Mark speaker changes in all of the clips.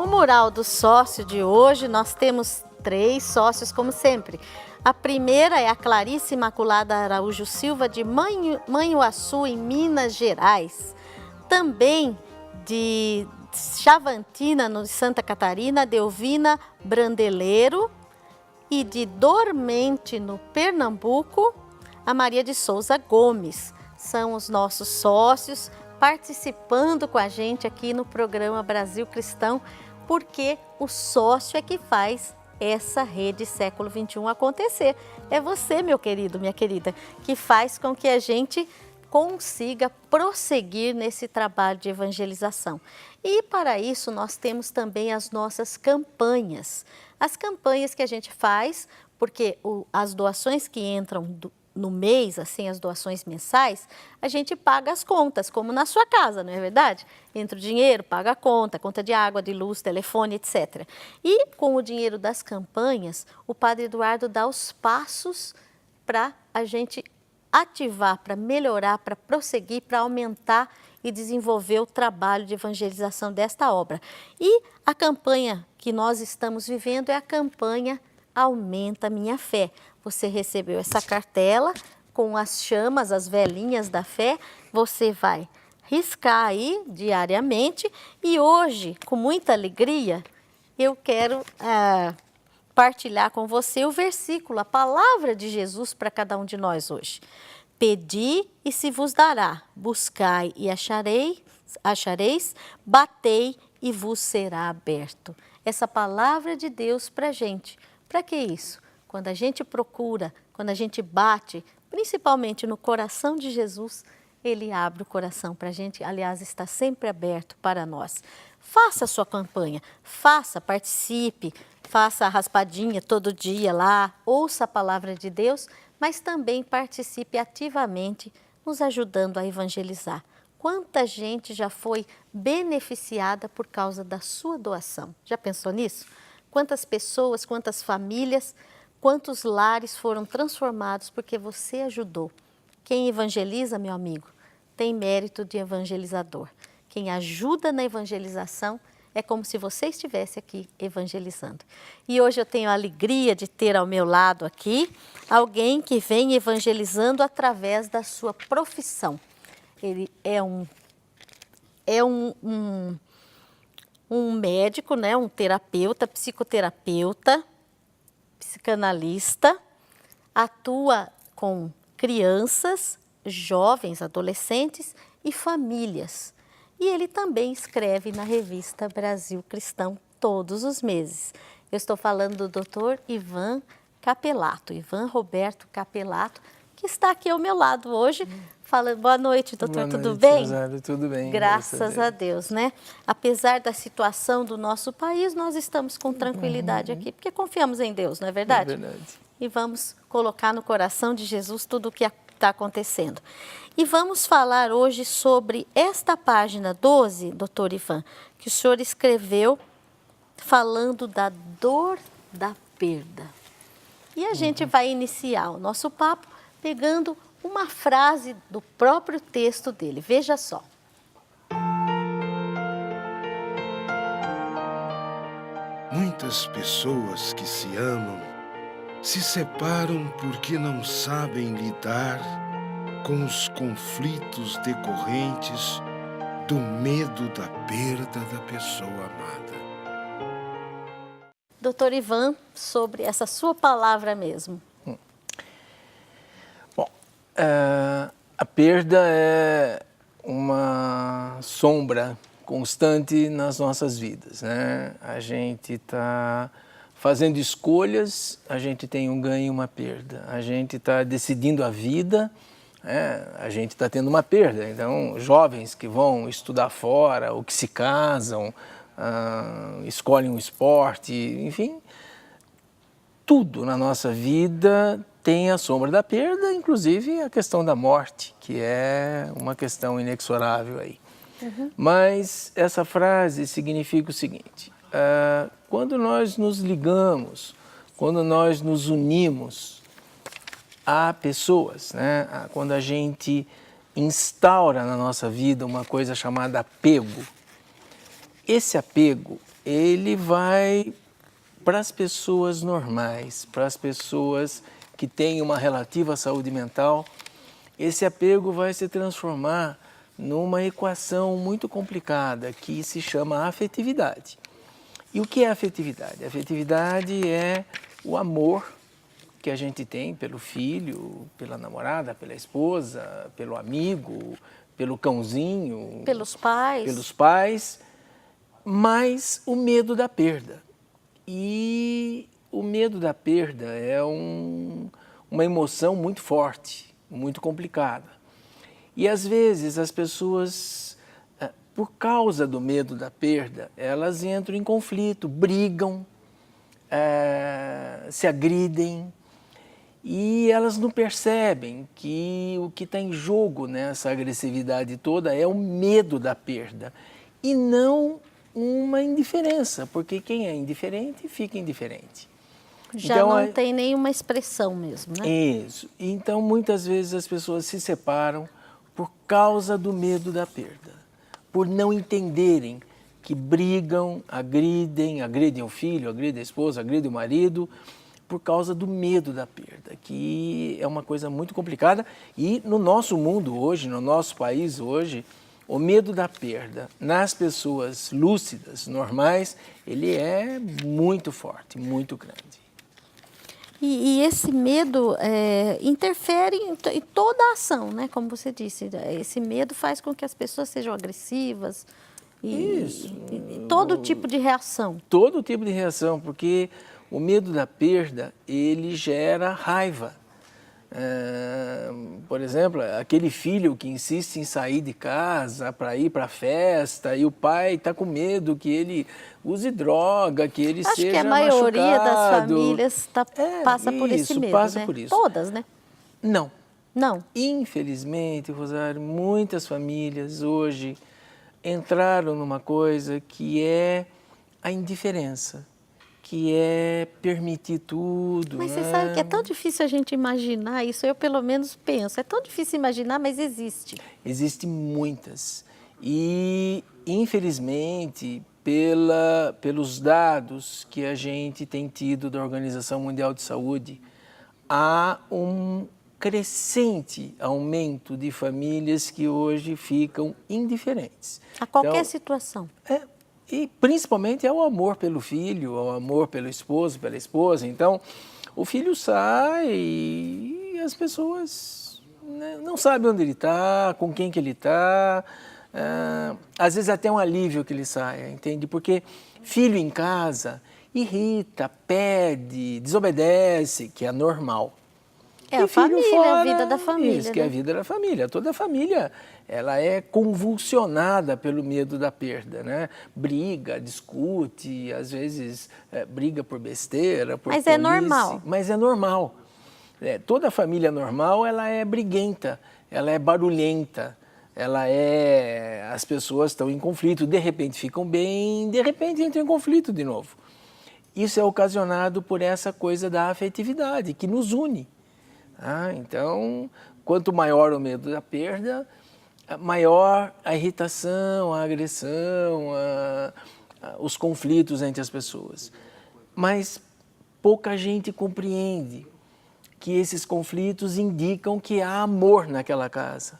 Speaker 1: mural do sócio de hoje, nós temos 3 sócios, como sempre. A primeira é a Clarice Imaculada Araújo Silva, de Manhuaçu, em Minas Gerais. Também de Chavantina, no Santa Catarina, Delvina Brandeleiro. E de Dormente, no Pernambuco, a Maria de Souza Gomes. São os nossos sócios participando com a gente aqui no programa Brasil Cristão, porque o sócio é que faz essa rede Século XXI acontecer. É você, meu querido, minha querida, que faz com que a gente consiga prosseguir nesse trabalho de evangelização. E para isso nós temos também as nossas campanhas. As campanhas que a gente faz, porque as doações que entram no mês, assim, as doações mensais, a gente paga as contas, como na sua casa, não é verdade? Entra o dinheiro, paga a conta de água, de luz, telefone, etc. E com o dinheiro das campanhas, o Padre Eduardo dá os passos para a gente ativar, para melhorar, para prosseguir, para aumentar e desenvolver o trabalho de evangelização desta obra. E a campanha que nós estamos vivendo é a campanha Aumenta a Minha Fé. Você recebeu essa cartela com as chamas, as velinhas da fé, você vai riscar aí diariamente e hoje, com muita alegria, eu quero partilhar com você o versículo, a palavra de Jesus para cada um de nós hoje. Pedi e se vos dará, buscai e achareis, batei e vos será aberto. Essa palavra de Deus para a gente. Para que isso? Quando a gente procura, quando a gente bate, principalmente no coração de Jesus, Ele abre o coração para a gente, aliás, está sempre aberto para nós. Faça a sua campanha, participe, faça a raspadinha todo dia lá, ouça a palavra de Deus, mas também participe ativamente nos ajudando a evangelizar. Quanta gente já foi beneficiada por causa da sua doação? Já pensou nisso? Quantas pessoas, quantas famílias, quantos lares foram transformados porque você ajudou? Quem evangeliza, meu amigo, tem mérito de evangelizador. Quem ajuda na evangelização é como se você estivesse aqui evangelizando. E hoje eu tenho a alegria de ter ao meu lado aqui alguém que vem evangelizando através da sua profissão. Ele é um médico, né? Um terapeuta, psicoterapeuta, psicanalista, atua com crianças, jovens, adolescentes e famílias. E ele também escreve na revista Brasil Cristão todos os meses. Eu estou falando do Dr. Ivan Capelato, Ivan Roberto Capelato, que está aqui ao meu lado hoje, falando. Boa noite, doutor, tudo bem?
Speaker 2: Rosário, tudo bem.
Speaker 1: Graças a Deus, né? Apesar da situação do nosso país, nós estamos com tranquilidade aqui, porque confiamos em Deus, não é verdade?
Speaker 2: É verdade.
Speaker 1: E vamos colocar no coração de Jesus tudo o que está acontecendo. E vamos falar hoje sobre esta página 12, doutor Ivan, que o senhor escreveu falando da dor da perda. E a gente vai iniciar o nosso papo pegando uma frase do próprio texto dele. Veja só.
Speaker 3: Muitas pessoas que se amam se separam porque não sabem lidar com os conflitos decorrentes do medo da perda da pessoa amada.
Speaker 1: Doutor Ivan, sobre essa sua palavra mesmo.
Speaker 2: Bom, a perda é uma sombra constante nas nossas vidas, né? A gente está fazendo escolhas, a gente tem um ganho e uma perda. A gente está decidindo a vida, a gente está tendo uma perda. Então, jovens que vão estudar fora ou que se casam, escolhem um esporte, enfim, tudo na nossa vida tem a sombra da perda, inclusive a questão da morte, que é uma questão inexorável aí. Mas essa frase significa o seguinte: quando nós nos ligamos, quando nós nos unimos a pessoas, né? Quando a gente instaura na nossa vida uma coisa chamada apego, esse apego ele vai para as pessoas normais, para as pessoas que têm uma relativa saúde mental, esse apego vai se transformar numa equação muito complicada que se chama afetividade. E o que é afetividade? A afetividade é o amor que a gente tem pelo filho, pela namorada, pela esposa, pelo amigo, pelo cãozinho,
Speaker 1: pelos
Speaker 2: pais, mas o medo da perda. E o medo da perda é uma emoção muito forte, muito complicada. E às vezes as pessoas, por causa do medo da perda, elas entram em conflito, brigam, se agridem, e elas não percebem que o que está em jogo nessa agressividade toda é o medo da perda e não uma indiferença, porque quem é indiferente fica indiferente.
Speaker 1: Já
Speaker 2: então,
Speaker 1: não tem nenhuma expressão mesmo, né?
Speaker 2: Isso. Então, muitas vezes as pessoas se separam por causa do medo da perda, por não entenderem que brigam, agridem o filho, agridem a esposa, agridem o marido, por causa do medo da perda, que é uma coisa muito complicada. E no nosso mundo hoje, no nosso país hoje, o medo da perda nas pessoas lúcidas, normais, ele é muito forte, muito grande.
Speaker 1: E esse medo interfere em toda a ação, né? Como você disse, esse medo faz com que as pessoas sejam agressivas e todo tipo de reação.
Speaker 2: Todo tipo de reação, porque o medo da perda, ele gera raiva. Por exemplo, aquele filho que insiste em sair de casa para ir para a festa e o pai está com medo que ele use droga, que ele seja machucado.
Speaker 1: Acho que a maioria das famílias passa por esse medo,
Speaker 2: passa
Speaker 1: né?
Speaker 2: por isso.
Speaker 1: Todas, né?
Speaker 2: Não.
Speaker 1: Não.
Speaker 2: Infelizmente, Rosário, muitas famílias hoje entraram numa coisa que é a indiferença, que é permitir tudo.
Speaker 1: Mas você sabe que é tão difícil a gente imaginar isso, eu pelo menos penso, é tão difícil imaginar, mas existe.
Speaker 2: Existem muitas. E, infelizmente, pelos dados que a gente tem tido da Organização Mundial de Saúde, há um crescente aumento de famílias que hoje ficam indiferentes.
Speaker 1: A qualquer situação.
Speaker 2: E principalmente é o amor pelo filho, o amor pelo esposo, pela esposa. Então, o filho sai e as pessoas não sabem onde ele está, com quem que ele está. Às vezes até um alívio que ele saia, entende? Porque filho em casa irrita, pede, desobedece, que é normal.
Speaker 1: É a família,
Speaker 2: fora,
Speaker 1: a vida da família.
Speaker 2: Isso, que é a vida da família. Toda a família, ela é convulsionada pelo medo da perda, né? Briga, discute, às vezes briga por besteira, por
Speaker 1: Mas
Speaker 2: tolice,
Speaker 1: é normal.
Speaker 2: Mas é normal. Toda família normal, ela é briguenta, ela é barulhenta, as pessoas estão em conflito, de repente ficam bem, de repente entram em conflito de novo. Isso é ocasionado por essa coisa da afetividade, que nos une. Então, quanto maior o medo da perda, maior a irritação, a agressão, os conflitos entre as pessoas. Mas pouca gente compreende que esses conflitos indicam que há amor naquela casa.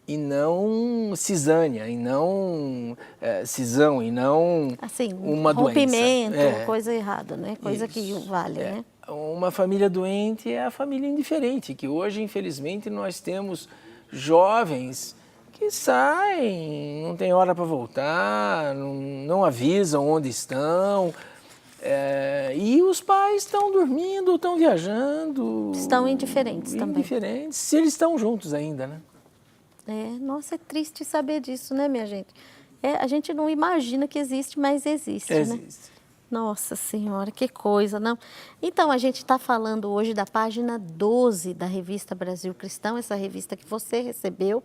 Speaker 2: E não cisânia, e não cisão, e não
Speaker 1: assim,
Speaker 2: uma
Speaker 1: rompimento,
Speaker 2: doença.
Speaker 1: Coisa errada, né? Coisa
Speaker 2: Isso.
Speaker 1: que vale, né?
Speaker 2: Uma família doente é a família indiferente, que hoje, infelizmente, nós temos jovens que saem, não tem hora para voltar, não avisam onde estão, e os pais estão dormindo, estão viajando.
Speaker 1: Estão indiferentes também.
Speaker 2: Indiferentes, se eles estão juntos ainda, né?
Speaker 1: Nossa, é triste saber disso, né, minha gente? A gente não imagina que existe, mas existe, né?
Speaker 2: Existe.
Speaker 1: Nossa Senhora, que coisa, não? Então, a gente está falando hoje da página 12 da revista Brasil Cristão, essa revista que você recebeu,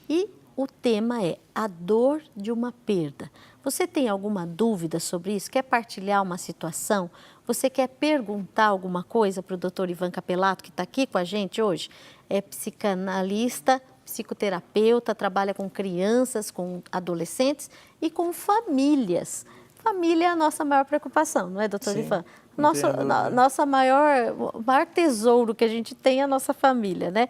Speaker 1: e o tema é a dor de uma perda. Você tem alguma dúvida sobre isso? Quer partilhar uma situação? Você quer perguntar alguma coisa para o Dr. Ivan Capelato, que está aqui com a gente hoje? É psicanalista, psicoterapeuta, trabalha com crianças, com adolescentes e com famílias. família é a nossa maior preocupação, não é, doutor
Speaker 2: Sim,
Speaker 1: Ivan?
Speaker 2: não tenho dúvida.
Speaker 1: Nossa maior tesouro que a gente tem é a nossa família, né?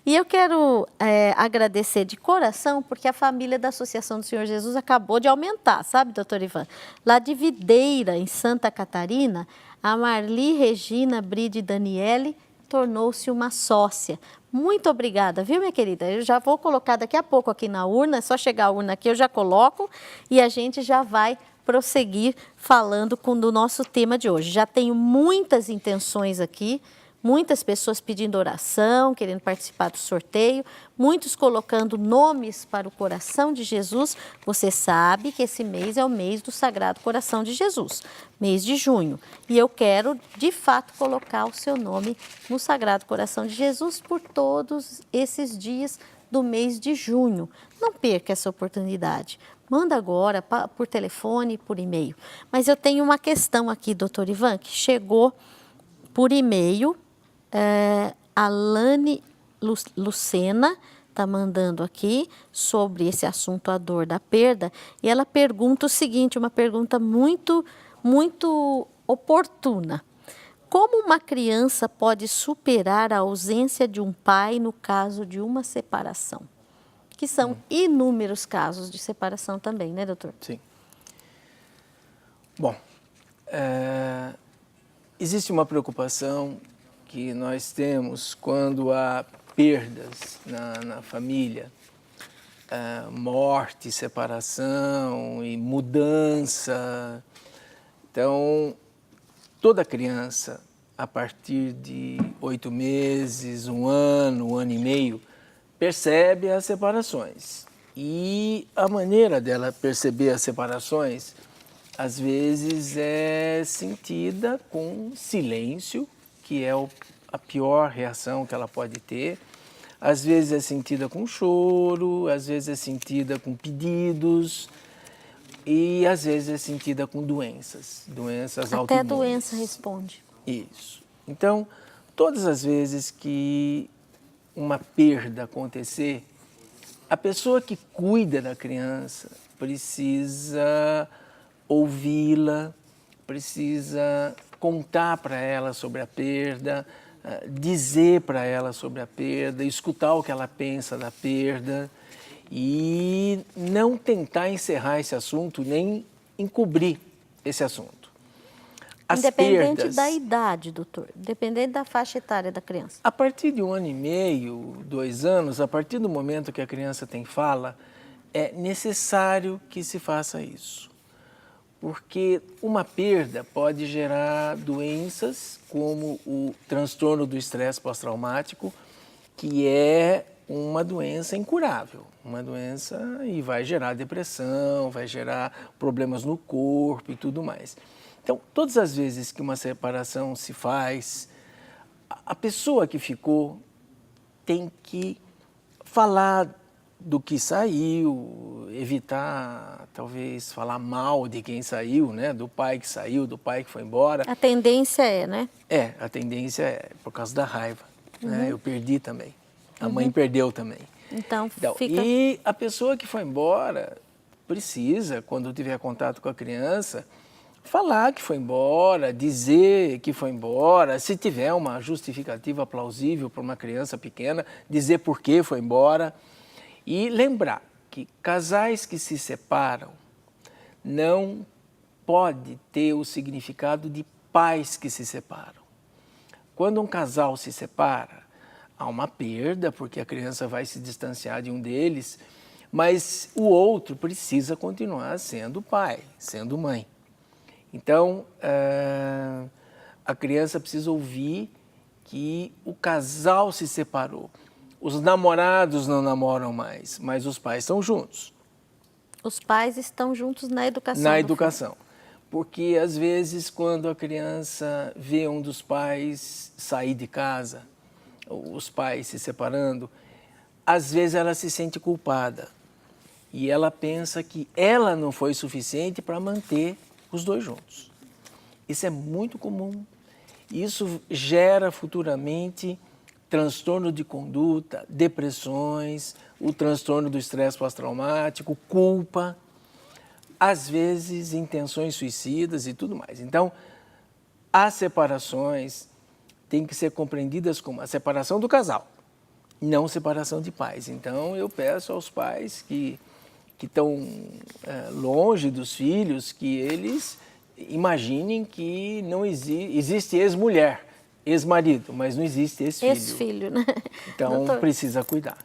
Speaker 1: E eu quero agradecer de coração, porque a família da Associação do Senhor Jesus acabou de aumentar, sabe, doutor Ivan? Lá de Videira, em Santa Catarina, a Marli Regina Bride Daniele tornou-se uma sócia. Muito obrigada, viu, minha querida? Eu já vou colocar daqui a pouco aqui na urna, é só chegar a urna aqui, eu já coloco e a gente já vai prosseguir falando do nosso tema de hoje. Já tenho muitas intenções aqui, muitas pessoas pedindo oração, querendo participar do sorteio, muitos colocando nomes para o coração de Jesus. Você sabe que esse mês é o mês do Sagrado Coração de Jesus, mês de junho. E eu quero, de fato, colocar o seu nome no Sagrado Coração de Jesus por todos esses dias do mês de junho. Não perca essa oportunidade. Manda agora por telefone, por e-mail. Mas eu tenho uma questão aqui, doutor Ivan, que chegou por e-mail. A Lani Lucena está mandando aqui sobre esse assunto, a dor da perda, e ela pergunta o seguinte, uma pergunta muito, muito oportuna. Como uma criança pode superar a ausência de um pai no caso de uma separação? Que são inúmeros casos de separação também, né, doutor?
Speaker 2: Sim. Bom, existe uma preocupação que nós temos quando há perdas na família, morte, separação e mudança. Então, toda criança, a partir de 8 meses, 1 ano e meio, percebe as separações. E a maneira dela perceber as separações, às vezes, é sentida com silêncio, que é a pior reação que ela pode ter. Às vezes é sentida com choro, às vezes é sentida com pedidos e às vezes é sentida com doenças autoimunes.
Speaker 1: Até doença responde.
Speaker 2: Isso. Então, todas as vezes que uma perda acontecer, a pessoa que cuida da criança precisa ouvi-la, precisa contar para ela sobre a perda, dizer para ela sobre a perda, escutar o que ela pensa da perda e não tentar encerrar esse assunto, nem encobrir esse assunto.
Speaker 1: Independente da idade, doutor, independente da faixa etária da criança.
Speaker 2: A partir de 1 ano e meio, 2 anos, a partir do momento que a criança tem fala, é necessário que se faça isso. Porque uma perda pode gerar doenças como o transtorno do estresse pós-traumático, que é uma doença incurável, uma doença e vai gerar depressão, vai gerar problemas no corpo e tudo mais. Então, todas as vezes que uma separação se faz, a pessoa que ficou tem que falar do que saiu, evitar, talvez, falar mal de quem saiu, né? Do pai que saiu, do pai que foi embora.
Speaker 1: A tendência é, né?
Speaker 2: A tendência é por causa da raiva. Né? Eu perdi também. A mãe perdeu também.
Speaker 1: Então, fica...
Speaker 2: E a pessoa que foi embora precisa, quando tiver contato com a criança, falar que foi embora, dizer que foi embora, se tiver uma justificativa plausível para uma criança pequena, dizer por que foi embora. E lembrar que casais que se separam não pode ter o significado de pais que se separam. Quando um casal se separa, há uma perda, porque a criança vai se distanciar de um deles, mas o outro precisa continuar sendo pai, sendo mãe. Então, a criança precisa ouvir que o casal se separou. Os namorados não namoram mais, mas os pais estão juntos.
Speaker 1: Os pais estão juntos na educação.
Speaker 2: Na educação. Porque, às vezes, quando a criança vê um dos pais sair de casa, os pais se separando, às vezes ela se sente culpada. E ela pensa que ela não foi suficiente para manter os dois juntos. Isso é muito comum. Isso gera futuramente transtorno de conduta, depressões, o transtorno do estresse pós-traumático, culpa. às vezes, intenções suicidas e tudo mais. Então, as separações têm que ser compreendidas como a separação do casal, não separação de pais. Então, eu peço aos pais que estão longe dos filhos, que eles imaginem que não existe ex-mulher, ex-marido, mas não existe ex-filho.
Speaker 1: Ex-filho, né?
Speaker 2: Então,
Speaker 1: Doutor,
Speaker 2: precisa cuidar.